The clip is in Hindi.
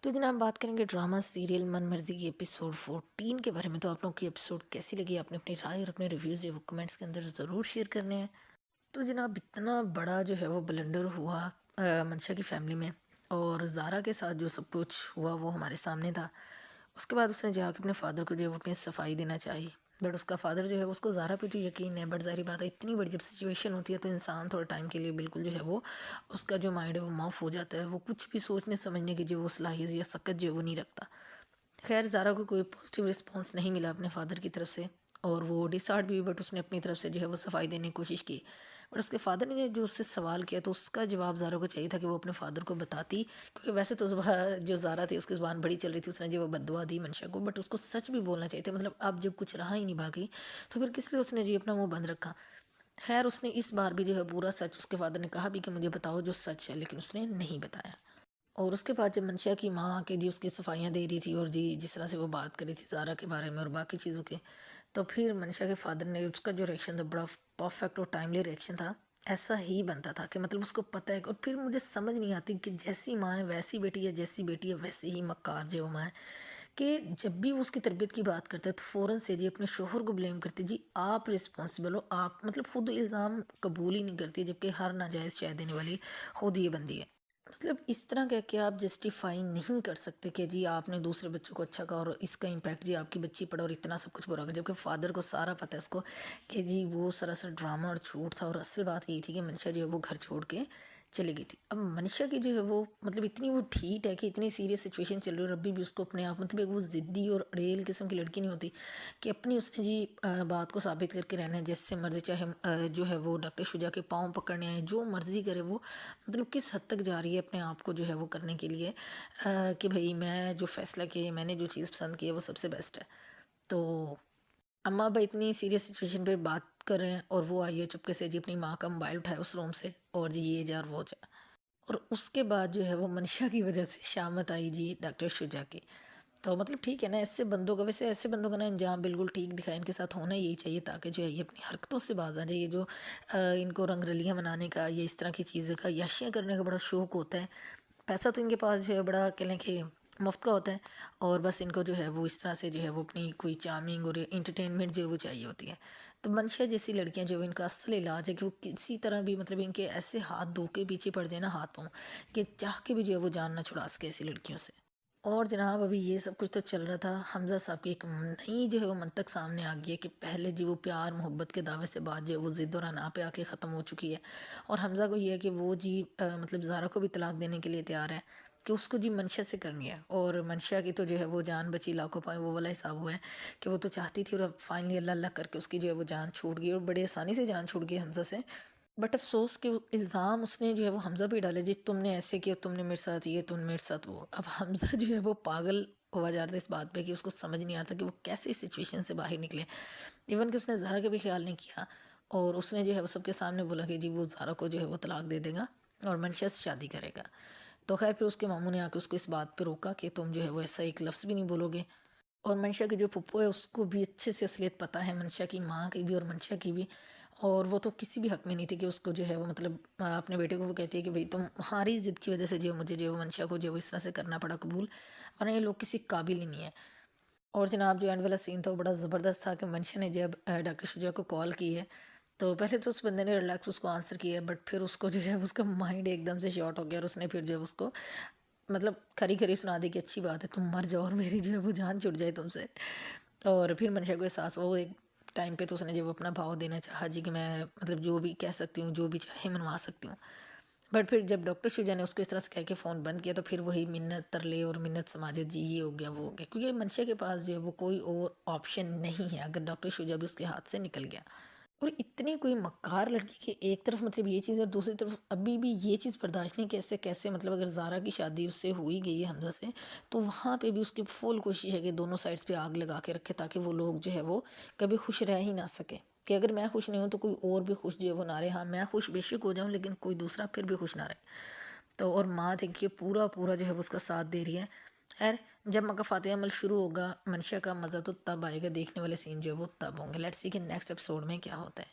तो जनाब बात करेंगे ड्रामा सीरियल मन मर्जी की एपिसोड 14 के बारे में। तो आप लोगों की एपिसोड कैसी लगी, आपने अपनी राय और अपने रिव्यूज़ वो कमेंट्स के अंदर ज़रूर शेयर करने हैं। तो जनाब इतना बड़ा जो है वो ब्लंडर हुआ मंशा की फैमिली में, और ज़ारा के साथ जो सब कुछ हुआ वो हमारे सामने था। उसके बाद उसने जाके अपने फादर को जो है वो अपनी सफाई देना चाहिए, बट उसका फादर जो है उसको ज़ारा पे तो यकीन है, बट ज़ाहिर बात है इतनी बड़ी जब सिचुएशन होती है तो इंसान थोड़ा टाइम के लिए बिल्कुल जो है वो उसका जो माइंड है वो माफ हो जाता है, वो कुछ भी सोचने समझने की जो वो सलाहियत या सकत जो है वो नहीं रखता। खैर ज़ारा को कोई पॉजिटिव रिस्पॉन्स नहीं मिला अपने फादर की तरफ से, और वो डिसहार्ट भी हुई, बट उसने अपनी तरफ से जो है वो सफाई देने की कोशिश की। बट उसके फादर ने जो उससे सवाल किया तो उसका जवाब ज़ारा को चाहिए था कि वो अपने फादर को बताती, क्योंकि वैसे तो ज़ुबान जो ज़ारा थी उसकी ज़ुबान बड़ी चल रही थी, उसने जो वो बददुआ दी मंशा को, बट उसको सच भी बोलना चाहिए था। मतलब अब जब कुछ रहा ही नहीं बाकी, तो फिर किस लिए उसने जी अपना मुंह बंद रखा। खैर उसने इस बार भी जो है पूरा सच, उसके फादर ने कहा भी कि मुझे बताओ जो सच है, लेकिन उसने नहीं बताया। और उसके बाद जब मंशा की माँ आके जी उसकी सफाइयाँ दे रही थी और जी जिस तरह से वो बात कर रही थी ज़ारा के बारे में और बाकी चीज़ों के, तो फिर मंशा के फादर ने उसका जो रिएक्शन था बड़ा परफेक्ट और टाइमली रिएक्शन था। ऐसा ही बनता था कि मतलब उसको पता है। और फिर मुझे समझ नहीं आती कि जैसी माँ है वैसी बेटी है, जैसी बेटी है वैसी ही मक्कार जो माँ है, कि जब भी वो उसकी तरबियत की बात करता है तो फ़ौरन से जी अपने शोहर को ब्लेम करती है, जी आप रिस्पॉन्सिबल हो, आप मतलब खुद इल्ज़ाम कबूल ही नहीं करती, जबकि हर नाजायज़ शय देने वाली खुद ये बंदी है। मतलब इस तरह कह के आप जस्टिफाई नहीं कर सकते कि जी आपने दूसरे बच्चों को अच्छा कहा और इसका इम्पैक्ट जी आपकी बच्ची पड़ा और इतना सब कुछ बुरा होगा, जबकि फादर को सारा पता है उसको कि जी वो सरासर ड्रामा और झूठ था, और असल बात यही थी कि मनीषा जो है वो घर छोड़ के चली गई थी। अब मनीषा की जो है वो मतलब इतनी वो ठीक है कि इतनी सीरियस सिचुएशन चल रही है और अभी भी उसको अपने आप मतलब एक वो ज़िद्दी और अड़ेल किस्म की लड़की नहीं होती कि अपनी उसने जी बात को साबित करके रहना है जैसे मर्जी, चाहे जो है वो डॉक्टर शुजा के पाँव पकड़ने आए, जो मर्जी करे वो, मतलब किस हद तक जा रही है अपने आप को जो है वो करने के लिए कि भाई मैं जो फ़ैसला किया, मैंने जो चीज़ पसंद की है वो सबसे बेस्ट है। तो अम्मा अब इतनी सीरियस सिचुएशन पे बात कर रहे हैं और वो आई है चुपके से जी अपनी माँ का मोबाइल उठाया उस रूम से, और जी ये जा और वो जा। और उसके बाद जो है वो मनीषा की वजह से शामत आई जी डॉक्टर शुजा की। तो मतलब ठीक है ना, ऐसे बंदों का, वैसे ऐसे बंदों का ना अंजाम बिल्कुल ठीक दिखाया, इनके साथ होना यही चाहिए ताकि जो है ये अपनी हरकतों से बाज आ जाए। ये जो इनको रंगरलियाँ मनाने का, ये इस तरह की चीज़ें का, याशियाँ करने का बड़ा शौक होता है। पैसा तो इनके पास जो है बड़ा कह लें कि मुफ्त का होता है, और बस इनको जो है वो इस तरह से जो है वो अपनी कोई चार्मिंग और एंटरटेनमेंट जो है वो चाहिए होती है। तो मंशा जैसी लड़कियां जो है इनका असल इलाज है कि वो किसी तरह भी मतलब इनके ऐसे हाथ धो के पीछे पड़ जाए ना, हाथ पाँव, कि चाह के भी जो है वो जान ना छुड़ा सके ऐसी लड़कियों से। और जनाब अभी ये सब कुछ तो चल रहा था, हमज़ा साहब की एक नई जो है वो मंतक सामने आ गई है कि पहले जी वो प्यार मोहब्बत के दावे से बाद जो है वो ज़िद और अना पे आके ख़त्म हो चुकी है। और हमज़ा को ये है कि वो जी मतलब ज़ारा को भी तलाक देने के लिए तैयार है, कि उसको जी मंशा से करनी है। और मंशा की तो जो है वो जान बची लाखों पाए वो वाला हिसाब हुआ है कि वो तो चाहती थी, और अब फाइनली अल्लाह अल्लाह करके उसकी जो है वो जान छूट गई, और बड़ी आसानी से जान छूट गई हमज़ा से। बट अफ़सोस कि वो इल्ज़ाम उसने जो है वो हमज़ा पे डाले, जी तुमने ऐसे किया, तुमने मेरे साथ ये, तुम मेरे साथ वो। अब हमज़ा जो है वो पागल हुआ जा रहा था इस बात पे कि उसको समझ नहीं आ रहा था कि वो कैसे इस सिचुएशन से बाहर निकले। इवन कि उसने ज़ारा का भी ख्याल नहीं किया, और उसने जो है वो सबके सामने बोला कि जी वो ज़ारा को जो है वो तलाक दे देगा और मंशा से शादी करेगा। तो खैर फिर उसके मामू ने आके उसको इस बात पे रोका कि तुम जो है वो ऐसा एक लफ्ज़ भी नहीं बोलोगे। और मंशा की जो फुप्पो है उसको भी अच्छे से असलियत पता है, मंशा की माँ की भी और मंशा की भी। और वो तो किसी भी हक में नहीं थी कि उसको जो है वो मतलब अपने बेटे को वो कहती है कि भाई तुम्हारी ज़िद की वजह से जो है मुझे जो है वो मंशा को जो है वो इस तरह से करना पड़ा कबूल, वरना ये लोग किसी काबिल ही नहीं है। और जनाब जो एंड वाला सीन था वो बड़ा ज़बरदस्त था कि मंशा ने जब डॉक्टर शुजा को कॉल की है, तो पहले तो उस बंदे ने रिलैक्स उसको आंसर किया, बट फिर उसको जो है उसका माइंड एकदम से शॉर्ट हो गया, और उसने फिर जो है उसको मतलब खरी खरी सुना दी कि अच्छी बात है तुम मर जाओ और मेरी जो है वो जान छुट जाए तुमसे। और फिर मनशा को एहसास हुआ, वो एक टाइम पे तो उसने जब अपना भाव देना चाहा जी कि मैं मतलब जो भी कह सकती हूँ, जो भी चाहे मनवा सकती हूँ। बट फिर जब डॉक्टर शुजा ने उसको इस तरह से कह के फ़ोन बंद किया, तो फिर वही मिन्नत तरले और मिन्नत समाजत जी ये हो गया वो हो गया, क्योंकि मनशा के पास जो है वो कोई और ऑप्शन नहीं है अगर डॉक्टर शुजा भी उसके हाथ से निकल गया। और इतनी कोई मक्कार लड़की की एक तरफ मतलब ये चीज़ और दूसरी तरफ अभी भी ये चीज़ बर्दाश्त नहीं, कैसे कैसे मतलब अगर ज़ारा की शादी उससे हो ही गई है हमज़ा से, तो वहाँ पे भी उसकी फुल कोशिश है कि दोनों साइड्स पे आग लगा के रखे, ताकि वो लोग जो है वो कभी खुश रह ही ना सके, कि अगर मैं खुश नहीं हूँ तो कोई और भी खुश जो है वो ना रहे। हाँ मैं खुश बेशक हो जाऊँ, लेकिन कोई दूसरा फिर भी खुश ना रहे। तो और माँ देखिए पूरा पूरा जो है वो उसका साथ दे रही है। खैर जब मक्का फ़ातिहा अमल शुरू होगा, मंशा का मज़ा तो तब आएगा, देखने वाले सीन जो है वो तब होंगे। लेट्स सी कि नेक्स्ट एपिसोड में क्या होता है।